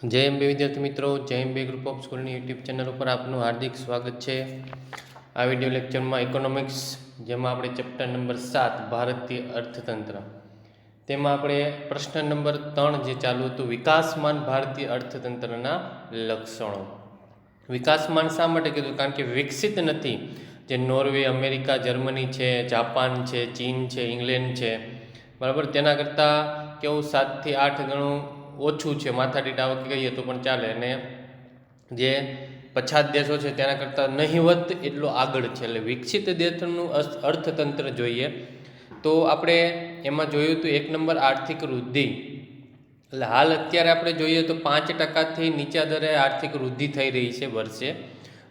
જય એમબી વિદ્યાર્થી મિત્રો, જય એમબી ગ્રુપ ઓફ સ્કૂલની યુટ્યુબ ચેનલ ઉપર આપનું હાર્દિક સ્વાગત છે. આ વિડીયો લેક્ચરમાં ઇકોનોમિક્સ, જેમાં આપણે ચેપ્ટર નંબર 7 ભારતીય અર્થતંત્ર, તેમાં આપણે પ્રશ્ન નંબર 3 જે ચાલુ હતું, વિકાસમાન ભારતીય અર્થતંત્રના લક્ષણો. વિકાસમાન શા માટે કીધું? કારણ કે વિકસિત નથી. જે નોર્વે, અમેરિકા, જર્મની છે, જાપાન છે, ચીન છે, ઇંગ્લેન્ડ છે, બરાબર, તેના કરતાં કેવું 7 થી 8 ગણું ઓછું છે. માથાદીઠ આવક કહીએ તો પણ ચાલે. અને જે પછાત દેશો છે તેના કરતાં નહિવત એટલો આગળ છે. એટલે વિકસિત દેશનું અર્થતંત્ર જોઈએ તો આપણે એમાં જોયું હતું 1 નંબર આર્થિક વૃદ્ધિ. એટલે હાલ અત્યારે આપણે જોઈએ તો 5% નીચા દરે આર્થિક વૃદ્ધિ થઈ રહી છે વર્ષે,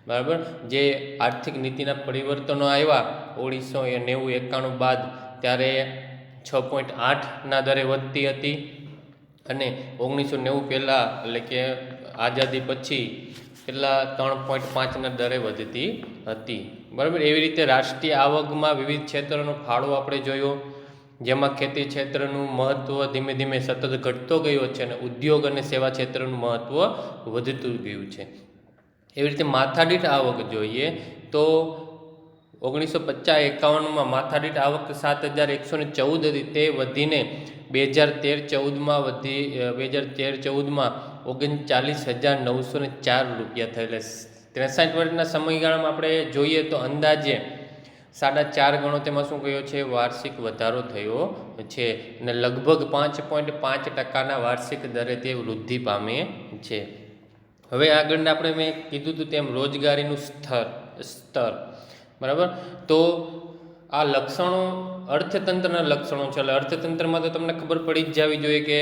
બરાબર. જે આર્થિક નીતિના પરિવર્તનો આવ્યા 1990-91 બાદ, ત્યારે 6.8ના દરે વધતી હતી, અને 1990 પહેલાં એટલે કે આઝાદી પછી કેટલા 3.5ના દરે વધતી હતી, બરાબર. એવી રીતે રાષ્ટ્રીય આવકમાં વિવિધ ક્ષેત્રોનો ફાળો આપણે જોયો, જેમાં ખેતી ક્ષેત્રનું મહત્ત્વ ધીમે ધીમે સતત ઘટતો ગયો છે, અને ઉદ્યોગ અને સેવા ક્ષેત્રનું મહત્ત્વ વધતું ગયું છે. એવી રીતે માથાદીઠ આવક જોઈએ તો 1950-51માં માથાદીઠ આવક 7,114 હતી. તે વધીને 2013-14માં 39,904 રૂપિયા થયેલા. 63 વર્ષના સમયગાળામાં આપણે જોઈએ તો અંદાજે 4.5 ગણો તેમાં શું કહ્યો છે? વાર્ષિક વધારો થયો છે, અને લગભગ 5.5%ના વાર્ષિક દરે તે વૃદ્ધિ પામે છે. હવે આગળ આપણે મેં કીધું હતું તેમ રોજગારીનું સ્તર, બરાબર. તો આ લક્ષણો અર્થતંત્રના લક્ષણો છે. એટલે અર્થતંત્રમાં તો તમને ખબર પડી જ જવી જોઈએ કે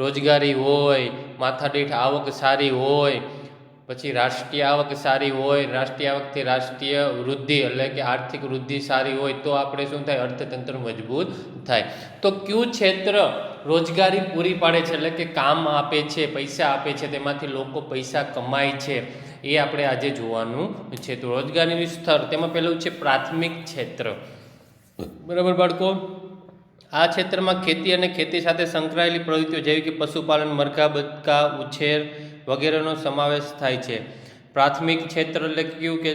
રોજગારી હોય, માથાદીઠ આવક સારી હોય, પછી રાષ્ટ્રીય આવક સારી હોય, રાષ્ટ્રીય આવકથી રાષ્ટ્રીય વૃદ્ધિ એટલે કે આર્થિક વૃદ્ધિ સારી હોય તો આપણે શું થાય? અર્થતંત્ર મજબૂત થાય. તો કયું ક્ષેત્ર રોજગારી પૂરી પાડે છે, એટલે કે કામ આપે છે, પૈસા આપે છે, તેમાંથી લોકો પૈસા કમાય છે, એ આપણે આજે જોવાનું છે. તો રોજગારીનું સ્તર, તેમાં પહેલું છે પ્રાથમિક ક્ષેત્ર, બરાબર બાળકો. આ ક્ષેત્રમાં ખેતી અને ખેતી સાથે સંકળાયેલી પ્રવૃત્તિઓ જેવી કે પશુપાલન, મરઘા, બતકા ઉછેર વગેરેનો સમાવેશ થાય છે. પ્રાથમિક ક્ષેત્ર એટલે કયું કે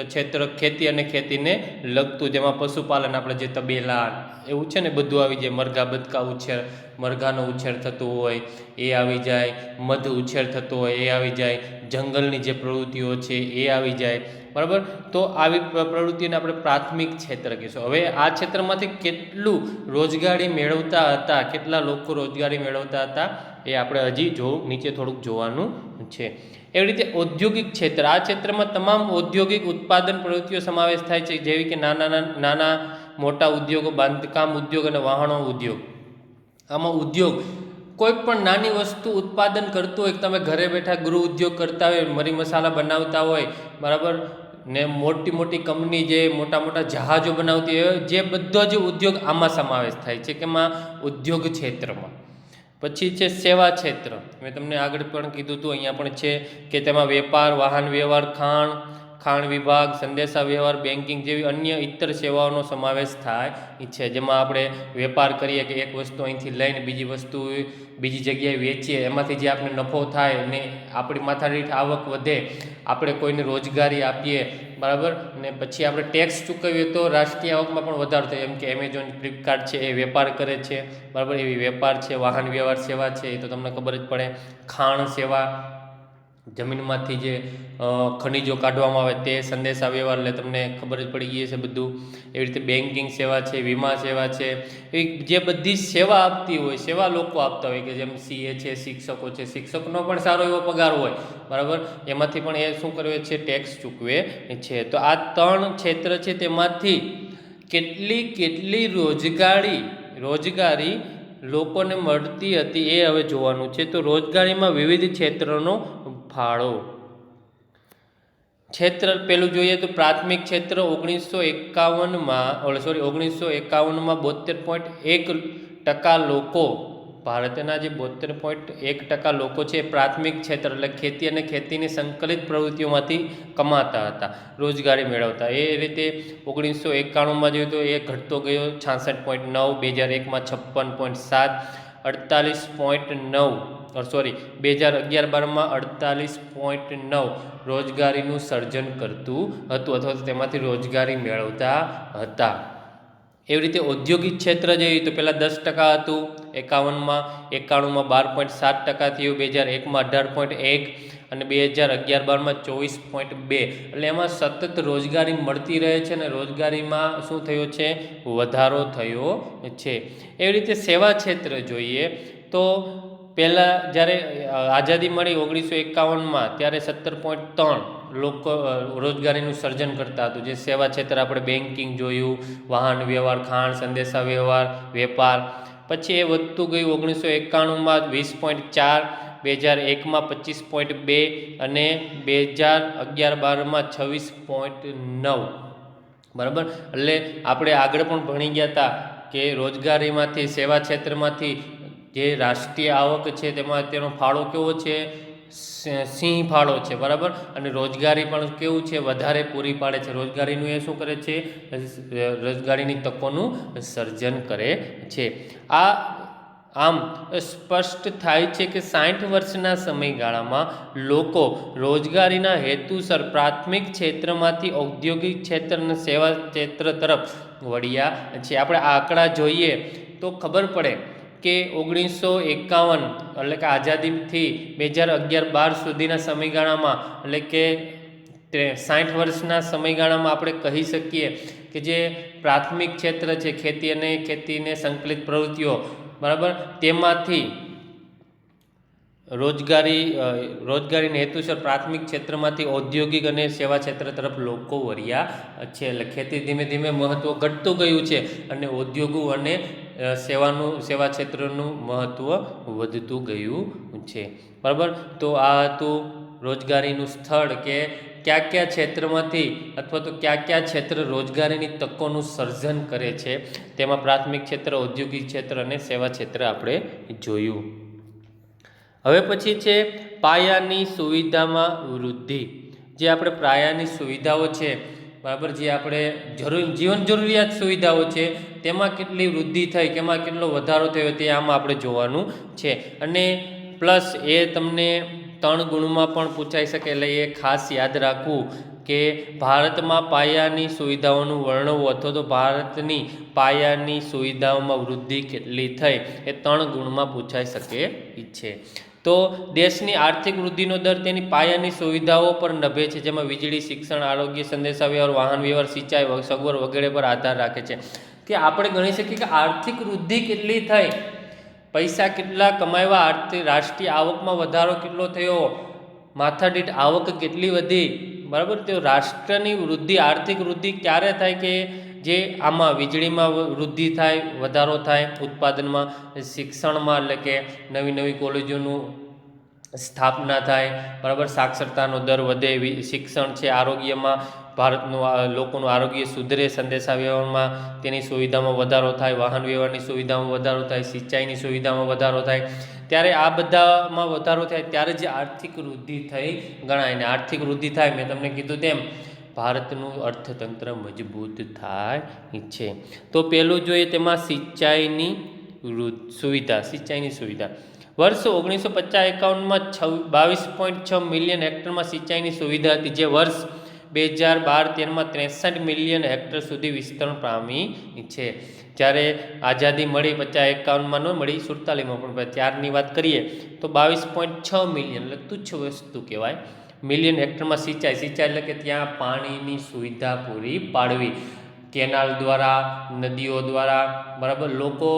ક્ષેત્ર ખેતી અને ખેતીને લગતું, જેમાં પશુપાલન આપણે જે તબેલા એવું છે ને બધું આવી જાય. મરઘા, બતકા ઉછેર, મરઘાનો ઉછેર થતો હોય એ આવી જાય, મધ ઉછેર થતો હોય એ આવી જાય, જંગલની જે પ્રવૃત્તિઓ છે એ આવી જાય, બરાબર. તો આવી પ્રવૃત્તિને આપણે પ્રાથમિક ક્ષેત્ર કહીશું. હવે આ ક્ષેત્રમાંથી કેટલું રોજગારી મેળવતા હતા, કેટલા લોકો રોજગારી મેળવતા હતા, એ આપણે હજી નીચે થોડુંક જોવાનું છે. એવી રીતે ઔદ્યોગિક ક્ષેત્ર, આ ક્ષેત્રમાં તમામ ઔદ્યોગિક ઉત્પાદન પ્રવૃત્તિઓ સમાવેશ થાય છે, જેવી કે નાના મોટા ઉદ્યોગો, બાંધકામ ઉદ્યોગ અને વાહનો ઉદ્યોગ. આમાં ઉદ્યોગ કોઈ પણ નાની વસ્તુ ઉત્પાદન કરતું હોય, તમે ઘરે બેઠા ગૃહ ઉદ્યોગ કરતા હોય, મરી મસાલા બનાવતા હોય, બરાબર, ને મોટી મોટી કંપની જે મોટા જહાજો બનાવતી હોય, જે બધો જ ઉદ્યોગ આમાં સમાવેશ થાય છે, કેમાં? ઉદ્યોગ ક્ષેત્રમાં. પછી છે સેવા ક્ષેત્ર. મેં તમને આગળ પણ કીધું હતું, અહીંયા પણ છે કે તેમાં વેપાર, વાહન વ્યવહાર, ખાણ વિભાગ, સંદેશા વ્યવહાર, બેન્કિંગ જેવી અન્ય ઇતર સેવાઓનો સમાવેશ થાય છે, જેમાં આપણે વેપાર કરીએ કે એક વસ્તુ અહીંથી લઈને બીજી વસ્તુ બીજી જગ્યાએ વેચીએ, એમાંથી જે આપણે નફો થાય ને આપણી માથાદીઠ આવક વધે, આપણે કોઈને રોજગારી આપીએ, બરાબર, ને પછી આપણે ટેક્સ ચૂકવીએ તો રાષ્ટ્રીય આવકમાં પણ વધારો થાય. એમ કે એમેઝોન, ફ્લિપકાર્ટ છે એ વેપાર કરે છે, બરાબર. એવી વેપાર છે. વાહન વ્યવહાર સેવા છે, એ તો તમને ખબર જ પડે. ખાણ સેવા, જમીનમાંથી જે ખનિજો કાઢવામાં આવે તે સંદેશા વ્યવહાર, એટલે તમને ખબર જ પડી ગઈ છે બધું. એવી રીતે બેન્કિંગ સેવા છે, વીમા સેવા છે, એ જે બધી સેવા આપતી હોય, સેવા લોકો આપતા હોય, કે જેમ સીએ છે, શિક્ષકો છે, શિક્ષકનો પણ સારો એવો પગાર હોય, બરાબર, એમાંથી પણ એ શું કરે છે? ટેક્સ ચૂકવે છે. તો આ 3 ક્ષેત્ર છે, તેમાંથી કેટલી રોજગારી લોકોને મળતી હતી એ હવે જોવાનું છે. તો રોજગારીમાં વિવિધ ક્ષેત્રનો ફાળો. ક્ષેત્ર પેલું જોઈએ તો પ્રાથમિક ક્ષેત્ર 1951માં 72.1% લોકો, ભારતના જે 72.1% લોકો છે, પ્રાથમિક ક્ષેત્ર એટલે ખેતી અને ખેતીની સંકલિત પ્રવૃત્તિઓમાંથી કમાતા હતા, રોજગારી મેળવતા. એ રીતે 1991માં જોઈએ તો એ ઘટતો ગયો 66.9, 2001માં 56.7, 48.9 સોરી 2011-12માં 48.9 રોજગારીનું સર્જન કરતું હતું અથવા તો તેમાંથી રોજગારી મેળવતા હતા. એવી રીતે ઔદ્યોગિક ક્ષેત્ર જોઈએ તો પહેલાં 10% હતું, 51માં 91માં 12.7% થયું, 2001માં 18.1 અને 2011-12માં 24.2. એટલે એમાં સતત રોજગારી મળતી રહે છે અને રોજગારીમાં શું થયું છે? વધારો થયો છે. એવી રીતે સેવા ક્ષેત્ર જોઈએ તો પહેલાં જ્યારે આઝાદી મળી 1951માં ત્યારે 17.3 લોકો રોજગારીનું સર્જન કરતા હતું. જે સેવા ક્ષેત્ર આપણે બેન્કિંગ જોયું, વાહન વ્યવહાર, ખાણ, સંદેશા વ્યવહાર, વેપાર. પછી એ વધતું ગયું 1991માં 20.4, 2001માં 25.2 અને 2011-12માં 26.9. બરાબર. એટલે આપણે આગળ પણ ભણી ગયા હતા કે રોજગારીમાંથી સેવા ક્ષેત્રમાંથી જે રાષ્ટ્રીય આવક છે તેમાં તેનો ફાળો કેવો છે? સિંહ ફાળો છે. બરાબર. અને રોજગારી પણ કેવું છે? વધારે પૂરી પાડે છે. રોજગારીનું એ શું કરે છે? રોજગારીની તકોનું સર્જન કરે છે. આમ સ્પષ્ટ થાય છે કે 60 વર્ષના સમયગાળામાં લોકો રોજગારીના હેતુસર પ્રાથમિક ક્ષેત્રમાંથી ઔદ્યોગિક ક્ષેત્ર અને સેવા ક્ષેત્ર તરફ વળ્યા છે. આપણે આંકડા જોઈએ તો ખબર પડે કે 1951 એટલે કે આઝાદીથી 2011-12 સુધીના સમયગાળામાં એટલે કે 60 વર્ષના સમયગાળામાં આપણે કહી શકીએ કે જે પ્રાથમિક ક્ષેત્ર છે ખેતી અને ખેતીને સંકલિત પ્રવૃત્તિઓ, બરાબર, તેમાંથી રોજગારીના હેતુસર પ્રાથમિક ક્ષેત્રમાંથી ઔદ્યોગિક અને સેવા ક્ષેત્ર તરફ લોકો વળ્યા છે. એટલે ખેતી ધીમે ધીમે મહત્ત્વ ઘટતું ગયું છે અને ઉદ્યોગો અને સેવા ક્ષેત્રનું મહત્ત્વ વધતું ગયું છે. બરાબર. તો આ હતું રોજગારીનું સ્થળ કે કયા ક્ષેત્રમાંથી અથવા તો કયા ક્ષેત્ર રોજગારીની તકોનું સર્જન કરે છે. તેમાં પ્રાથમિક ક્ષેત્ર, ઔદ્યોગિક ક્ષેત્ર અને સેવા ક્ષેત્ર આપણે જોયું. હવે પછી છે પાયાની સુવિધામાં વૃદ્ધિ. જે આપણે પાયાની સુવિધાઓ છે, બરાબર, જે આપણે જીવન જરૂરિયાત સુવિધાઓ છે તેમાં કેટલી વૃદ્ધિ થઈ, તેમાં કેટલો વધારો થયો તે આમાં આપણે જોવાનું છે. અને પ્લસ એ તમને 3 ગુણમાં પણ પૂછાઈ શકે. એટલે એ ખાસ યાદ રાખવું કે ભારતમાં પાયાની સુવિધાઓનું વર્ણવવું અથવા તો ભારતની પાયાની સુવિધાઓમાં વૃદ્ધિ કેટલી થઈ એ 3 ગુણમાં પૂછાઈ શકે છે. તો દેશની આર્થિક વૃદ્ધિનો દર તેની પાયાની સુવિધાઓ પર નભે છે, જેમાં વીજળી, શિક્ષણ, આરોગ્ય, સંદેશાવ્યવહાર, વાહન વ્યવહાર, સિંચાઈ, સગવડ વગેરે પર આધાર રાખે છે. કે આપણે ગણી શકીએ કે આર્થિક વૃદ્ધિ કેટલી થઈ, પૈસા કેટલા કમાવ્યા, રાષ્ટ્રીય આવકમાં વધારો કેટલો થયો, માથાદીઠ આવક કેટલી વધી. બરાબર. તો રાષ્ટ્રની વૃદ્ધિ, આર્થિક વૃદ્ધિ ક્યારે થાય કે જે આમાં વીજળીમાં વૃદ્ધિ થાય, વધારો થાય, ઉત્પાદનમાં, શિક્ષણમાં એટલે કે નવી કોલેજોનું સ્થાપના થાય, બરાબર, સાક્ષરતાનો દર વધે, શિક્ષણ છે, આરોગ્યમાં ભારતનું લોકોનું આરોગ્ય સુધરે, સંદેશાવ્યવહારમાં તેની સુવિધામાં વધારો થાય, વાહન વ્યવહારની સુવિધામાં વધારો થાય, સિંચાઈની સુવિધામાં વધારો થાય. ત્યારે આ બધામાં વધારો થાય ત્યારે જે આર્થિક વૃદ્ધિ થઈ ગણાય. ને આર્થિક વૃદ્ધિ થાય, મેં તમને કીધું તેમ ભારતનું અર્થતંત્ર મજબૂત થાય છે. તો પહેલું જોઈએ તેમાં સિંચાઈની સુવિધા. વર્ષ 1950-51માં 22.6 મિલિયન હેક્ટરમાં સિંચાઈની સુવિધા હતી, જે વર્ષ 2012-13માં 63 મિલિયન હેક્ટર સુધી વિસ્તરણ પામી છે. જ્યારે આઝાદી મળી 50-51માં ન મળી, 47માં પણ ત્યારની વાત કરીએ તો 22.6 મિલિયન એટલે તુચ્છ વસ્તુ કહેવાય મિલિયન હેક્ટરમાં સિંચાઈ એટલે કે ત્યાં પાણીની સુવિધા પૂરી પાડવી, કેનાલ દ્વારા, નદીઓ દ્વારા, બરાબર. લોકો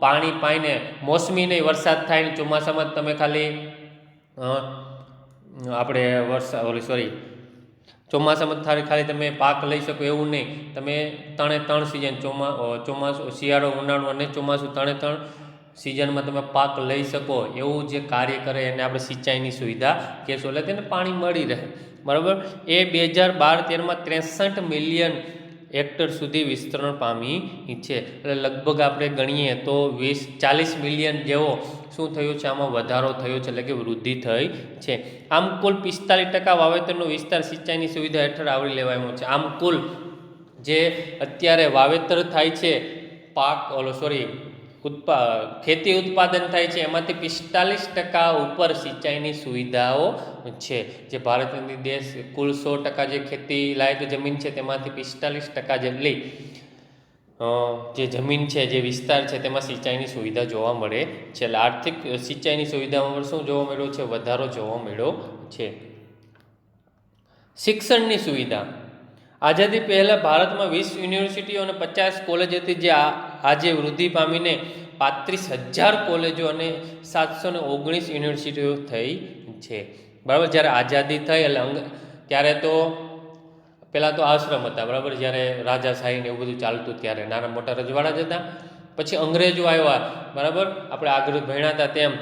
પાણી પાઈને મોસમી નહીં, વરસાદ થાય ને ચોમાસામાં તમે ખાલી ચોમાસામાં ખાલી તમે પાક લઈ શકો એવું નહીં. તમે 3 સિઝન, ચોમાસું, શિયાળો, ઉનાળો અને ચોમાસું 3 સિઝનમાં તમે પાક લઈ શકો એવું જે કાર્ય કરે એને આપણે સિંચાઈની સુવિધા કહેશું. એટલે તેને પાણી મળી રહે. બરાબર. એ 2012-13માં 63 મિલિયન હેક્ટર સુધી વિસ્તરણ પામી છે. એટલે લગભગ આપણે ગણીએ તો 40 મિલિયન જેવો શું થયું છે, આમાં વધારો થયો છે, એટલે કે વૃદ્ધિ થઈ છે. આમ કુલ 45% વાવેતરનો વિસ્તાર સિંચાઈની સુવિધા હેઠળ આવરી લેવામાં છે. આમ કુલ જે અત્યારે વાવેતર થાય છે ખેતી ઉત્પાદન થાય છે એમાંથી 45% ઉપર સિંચાઈની સુવિધાઓ છે. જે ભારતની દેશ કુલ 100% જે ખેતી લાયક જમીન છે તેમાંથી 45% જેટલી જે જમીન છે, જે વિસ્તાર છે તેમાં સિંચાઈની સુવિધા જોવા મળે છે. એટલે આર્થિક સિંચાઈની સુવિધામાં શું જોવા મળ્યો છે? વધારો જોવા મળ્યો છે. શિક્ષણની સુવિધા. આઝાદી પહેલાં ભારતમાં 20 યુનિવર્સિટીઓ અને 50 કોલેજ હતી, જે આજે વૃદ્ધિ પામીને 35,000 કોલેજો અને 719 યુનિવર્સિટીઓ થઈ છે. બરાબર. જ્યારે આઝાદી થઈ એટલે ત્યારે તો પહેલાં તો આશ્રમ હતા, બરાબર. જ્યારે રાજાશાહી ને એવું બધું ચાલતું ત્યારે નાના મોટા રજવાડા જ હતા. પછી અંગ્રેજો આવ્યા, બરાબર. આપણે આગળ ભણ્યા હતા તેમ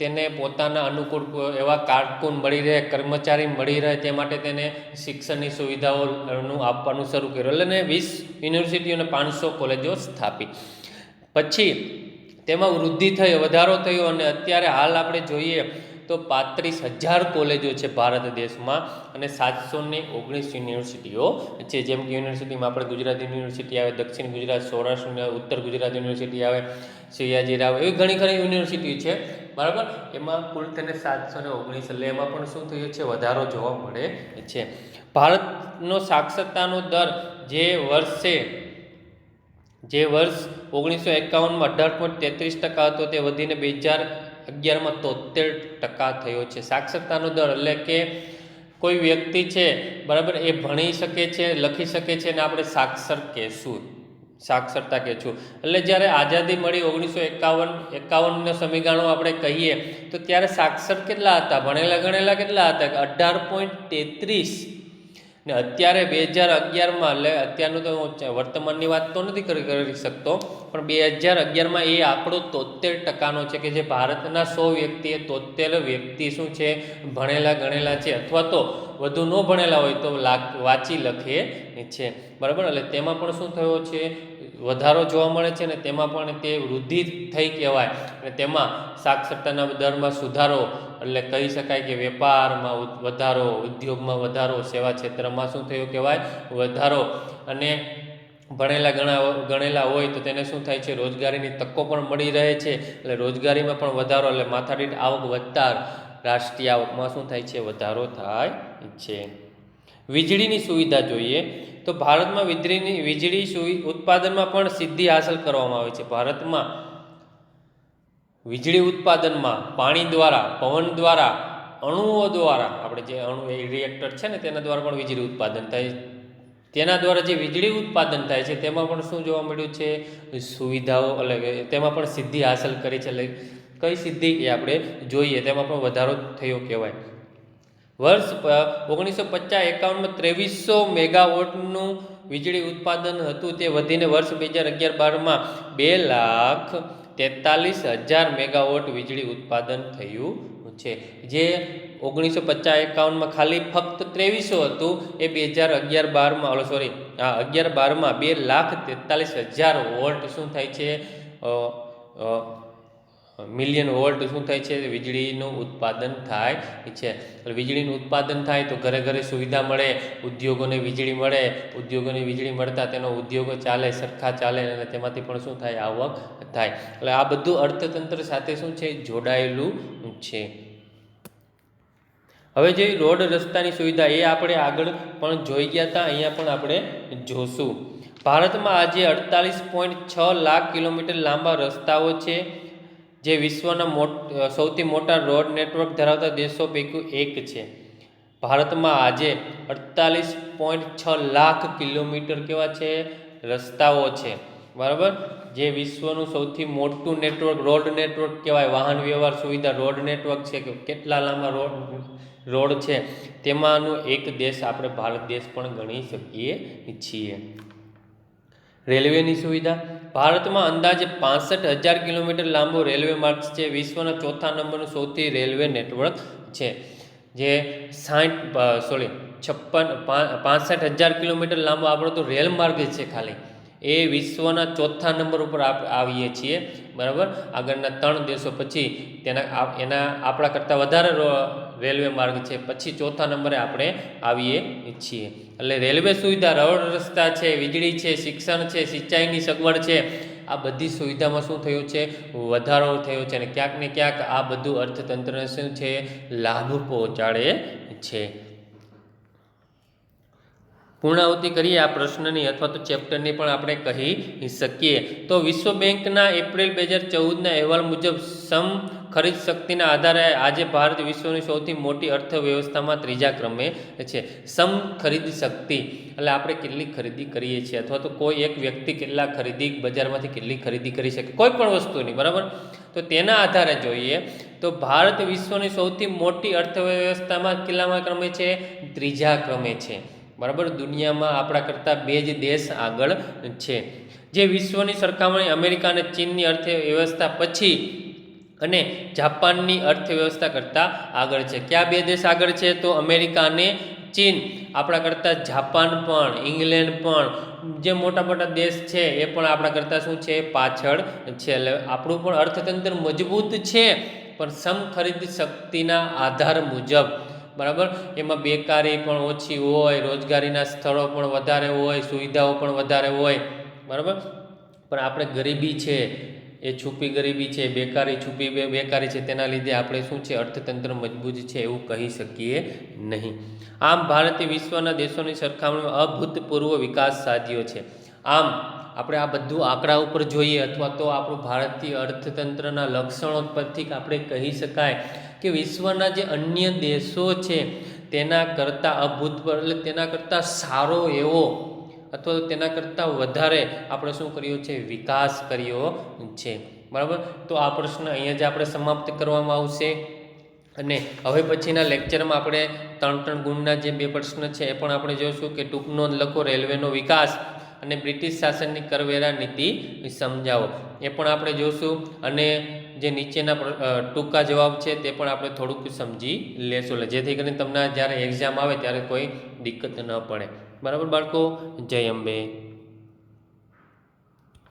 તેને પોતાના અનુકૂળ એવા કારકુન મળી રહે, કર્મચારી મળી રહે તે માટે તેને શિક્ષણની સુવિધાઓનું આપવાનું શરૂ કર્યું. એટલે 20 યુનિવર્સિટીઓ અને 500 કોલેજો સ્થાપી. પછી તેમાં વૃદ્ધિ થઈ, વધારો થયો અને અત્યારે હાલ આપણે જોઈએ તો 35,000 કોલેજો છે ભારત દેશમાં અને 719 યુનિવર્સિટીઓ છે. જેમ કે યુનિવર્સિટીમાં આપણે ગુજરાત યુનિવર્સિટી આવે, દક્ષિણ ગુજરાત, સૌરાષ્ટ્ર, ઉત્તર ગુજરાત યુનિવર્સિટી આવે, સયાજીરાવ, એવી ઘણી ઘણી યુનિવર્સિટી છે, બરાબર. એમાં કુલ તેને 719, એટલે એમાં પણ શું થયું છે? વધારો જોવા મળે છે. ભારતનો સાક્ષરતાનો દર જે વર્ષ 1951માં 18.33% હતો તે વધીને 2011માં 73% થયો છે. સાક્ષરતાનો દર એટલે કે કોઈ વ્યક્તિ છે, બરાબર, એ ભણી શકે છે, લખી શકે છે અને આપણે સાક્ષરતા કહેશું. એટલે જ્યારે આઝાદી મળી 1951નો સમયગાળો આપણે કહીએ તો ત્યારે સાક્ષર કેટલા હતા? ભણેલા ગણેલા કેટલા હતા? 18.33. ને અત્યારે 2011માં, એટલે અત્યારનું તો વર્તમાનની વાત તો નથી કરી શકતો, પણ 2011માં એ આંકડો 73%નો છે કે જે ભારતના 100 વ્યક્તિએ 73 વ્યક્તિ શું છે? ભણેલા ગણેલા છે, અથવા તો વધુ ન ભણેલા હોય તો વાંચી લખે છે, બરાબર. એટલે તેમાં પણ શું થયો છે? વધારો જોવા મળે છે અને તેમાં પણ તે વૃદ્ધિ થઈ કહેવાય. અને તેમાં સાક્ષરતાના દરમાં સુધારો, એટલે કહી શકાય કે વેપારમાં વધારો, ઉદ્યોગમાં વધારો, સેવા ક્ષેત્રમાં શું થયું કહેવાય? વધારો. અને ભણેલા ગણેલા હોય તો તેને શું થાય છે? રોજગારીની તકો પણ મળી રહે છે, એટલે રોજગારીમાં પણ વધારો, એટલે માથાદીઠ આવક વધતા રાષ્ટ્રીય આવકમાં શું થાય છે? વધારો થાય છે. વીજળીની સુવિધા જોઈએ તો ભારતમાં વીજળી ઉત્પાદનમાં પણ સિદ્ધિ હાંસલ કરવામાં આવે છે. ભારતમાં વીજળી ઉત્પાદનમાં પાણી દ્વારા, પવન દ્વારા, અણુઓ દ્વારા, આપણે જે અણુ રિએક્ટર છે ને તેના દ્વારા પણ વીજળી ઉત્પાદન થાય. તેના દ્વારા જે વીજળી ઉત્પાદન થાય છે તેમાં પણ શું જોવા મળ્યું છે? સુવિધાઓ, એટલે તેમાં પણ સિદ્ધિ હાંસલ કરી છે. એટલે કઈ સિદ્ધિ એ આપણે જોઈએ, તેમાં પણ વધારો થયો કહેવાય. વર્ષ 1950-51માં 2300 મેગાવોટનું વીજળી ઉત્પાદન હતું, તે વધીને વર્ષ 2011-12માં 2,43,000 મેગાવોટ વીજળી ઉત્પાદન થયું છે. જે 1950-51માં ખાલી ફક્ત 2300 હતું, એ 2011-12માં 2,43,000 વોલ્ટ શું થાય છે? મિલિયન વોલ્ટ શું થાય છે? વીજળીનું ઉત્પાદન થાય છે. વીજળીનું ઉત્પાદન થાય તો ઘરે ઘરે સુવિધા મળે, ઉદ્યોગોને વીજળી મળે, ઉદ્યોગોને વીજળી મળતા તેનો ઉદ્યોગો ચાલે, સરખા ચાલે અને તેમાંથી પણ શું થાય? આવક થાય. એટલે આ બધું અર્થતંત્ર સાથે શું છે? જોડાયેલું છે. હવે જે રોડ રસ્તાની સુવિધા એ આપણે આગળ પણ જોઈ ગયા હતા, અહીંયા પણ આપણે જોશું. ભારતમાં આજે 48.6 લાખ કિલોમીટર લાંબા રસ્તાઓ છે, જે વિશ્વના સૌથી મોટા રોડ નેટવર્ક ધરાવતા દેશો પૈકી એક છે. ભારતમાં આજે 48.6 લાખ કિલોમીટર કેવા છે? રસ્તાઓ છે, બરાબર. જે વિશ્વનું સૌથી મોટું નેટવર્ક, રોડ નેટવર્ક કહેવાય. વાહન વ્યવહાર સુવિધા રોડ નેટવર્ક છે કે કેટલા લાંબા રોડ છે તેમાંનો એક દેશ આપણે ભારત દેશ પણ ગણી શકીએ છીએ. રેલવેની સુવિધા. ભારતમાં અંદાજે 65,000 કિલોમીટર લાંબો રેલવે માર્ગ છે. વિશ્વના ચોથા નંબરનું સૌથી રેલવે નેટવર્ક છે. જે 65,000 કિલોમીટર લાંબો આપણો તો રેલ માર્ગ છે ખાલી, એ વિશ્વના ચોથા નંબર ઉપર આવીએ છીએ, બરાબર. આગળના 3 દેશો પછી એના આપણા કરતાં વધારે રેલવે માર્ગ છે, પછી ચોથા નંબરે આપણે આવીએ છીએ. એટલે રેલવે સુવિધા, રોડ રસ્તા છે, વીજળી છે, શિક્ષણ છે, સિંચાઈની સગવડ છે, આ બધી સુવિધામાં શું થયું છે? વધારો થયો છે અને ક્યાંક ને ક્યાંક આ બધું અર્થતંત્રને શું છે? લાભ પહોંચાડે છે. પૂર્ણાવૃત્તિ કરીએ આ પ્રશ્નની અથવા તો ચેપ્ટરની પણ આપણે કહી શકીએ તો વિશ્વ બેંકના એપ્રિલ 2014ના અહેવાલ મુજબ સમ ખરીદ શક્તિના આધારે આજે ભારત વિશ્વની સૌથી મોટી અર્થવ્યવસ્થામાં ત્રીજા ક્રમે છે. સમ ખરીદ શક્તિ એટલે આપણે કેટલી ખરીદી કરીએ છીએ અથવા તો કોઈ એક વ્યક્તિ કેટલા ખરીદી બજારમાંથી કેટલી ખરીદી કરી શકે કોઈ પણ વસ્તુની, બરાબર. તો તેના આધારે જોઈએ તો ભારત વિશ્વની સૌથી મોટી અર્થવ્યવસ્થામાં કેટલામાં ક્રમે છે? ત્રીજા ક્રમે છે, બરાબર. દુનિયામાં આપણા કરતાં 2 જ દેશ આગળ છે, જે વિશ્વની સરખામણી અમેરિકા અને ચીનની અર્થવ્યવસ્થા પછી અને જાપાનની અર્થવ્યવસ્થા કરતાં આગળ છે. કયા 2 દેશ આગળ છે? તો અમેરિકા અને ચીન. આપણા કરતાં જાપાન પણ, ઇંગ્લેન્ડ પણ, જે મોટા મોટા દેશ છે એ પણ આપણા કરતાં શું છે? પાછળ છે. એટલે આપણું પણ અર્થતંત્ર મજબૂત છે, પણ સમ ખરીદ શક્તિના આધાર મુજબ, બરાબર. એમાં બેકારી પણ ઓછી હોય, રોજગારીના સ્થળો પણ વધારે હોય, સુવિધાઓ પણ વધારે હોય, બરાબર. પણ આપણે ગરીબી છે એ છુપી ગરીબી છે, બેકારી છુપી બેકારી છે, તેના લીધે આપણે શું છે? અર્થતંત્ર મજબૂત છે એવું કહી શકીએ નહીં. આમ ભારતે વિશ્વના દેશોની સરખામણીમાં અભૂતપૂર્વ વિકાસ સાધ્યો છે. આમ આપણે આ બધું આંકડા ઉપર જોઈએ અથવા તો આપણું ભારતીય અર્થતંત્રના લક્ષણો પરથી આપણે કહી શકાય કે વિશ્વના જે અન્ય દેશો છે તેના કરતાં અભૂતપૂર્વ એટલે તેના કરતાં સારો એવો અથવા તો તેના કરતાં વધારે આપણે શું કર્યો છે? વિકાસ કર્યો છે, બરાબર. તો આ પ્રશ્ન અહીંયા જ આપણે સમાપ્ત કરવામાં આવશે અને હવે પછીના લેક્ચરમાં આપણે 3 ગુણના જે 2 પ્રશ્ન છે એ પણ આપણે જોઈશું કે ટૂંક નોંધ લખો, રેલવેનો વિકાસ અને બ્રિટિશ શાસનની કરવેરા નીતિ સમજાવો, એ પણ આપણે જોઈશું. અને જે નીચેના ટૂંકા જવાબ છે તે પણ આપણે થોડુંક સમજી લેશું, જેથી કરીને તમને જ્યારે એક્ઝામ આવે ત્યારે કોઈ દિક્કત ન પડે, બરાબર બાળકો. જય અંબે.